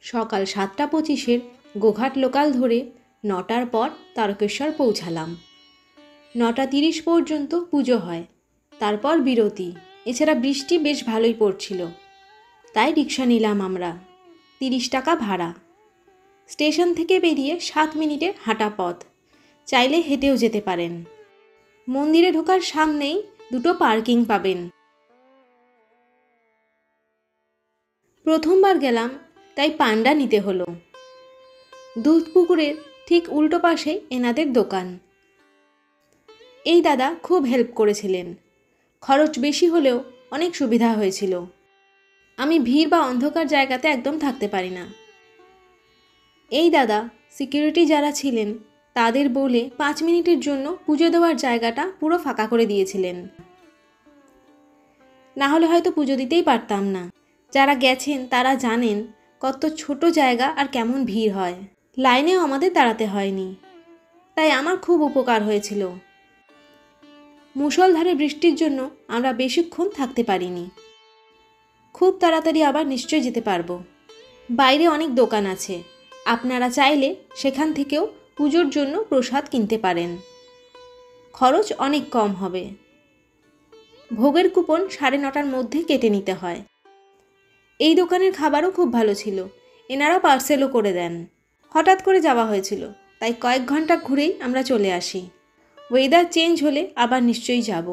সকাল 7:25 গোঘাট লোকাল ধরে 9টার পর তারকেশ্বর পৌঁছালাম। 9:30 পর্যন্ত পুজো হয়, তারপর বিরতি। এছাড়া বৃষ্টি বেশ ভালোই পড়ছিল, তাই রিক্সা নিলাম আমরা। 30 টাকা ভাড়া। স্টেশন থেকে বেরিয়ে 7 মিনিটের হাঁটা পথ, চাইলে হেঁটেও যেতে পারেন। মন্দিরে ঢোকার সামনেই দুটো পার্কিং পাবেন। প্রথমবার গেলাম, তাই পান্ডা নিতে হলো। দুধ পুকুরের ঠিক উল্টো পাশেই এনাদের দোকান। এই দাদা খুব হেল্প করেছিলেন। খরচ বেশি হলেও অনেক সুবিধা হয়েছিল। আমি ভিড় বা অন্ধকার জায়গাতে একদম থাকতে পারি না। এই দাদা সিকিউরিটি যারা ছিলেন তাদের বলে 5 মিনিটের জন্য পুজো দেওয়ার জায়গাটা পুরো ফাঁকা করে দিয়েছিলেন। না হলে হয়তো পুজো দিতেই পারতাম না। যারা গেছেন তারা জানেন কত ছোট জায়গা আর কেমন ভিড় হয়। লাইনেও আমাদের দাঁড়াতে হয়নি, তাই আমার খুব উপকার হয়েছিল। মুষলধারে বৃষ্টির জন্য আমরা বেশিক্ষণ থাকতে পারিনি। খুব তাড়াতাড়ি আবার নিশ্চয়ই যেতে পারবো। বাইরে অনেক দোকান আছে, আপনারা চাইলে সেখান থেকেও পুজোর জন্য প্রসাদ কিনতে পারেন। খরচ অনেক কম হবে। ভোগের কুপন 9:30টার মধ্যে কেটে নিতে হয়। এই দোকানের খাবারও খুব ভালো ছিল, এনারা পার্সেলও করে দেন। হঠাৎ করে যাওয়া হয়েছিল, তাই কয়েক ঘন্টা ঘুরেই আমরা চলে আসি। ওয়েদার চেঞ্জ হলে আবার নিশ্চয়ই যাব।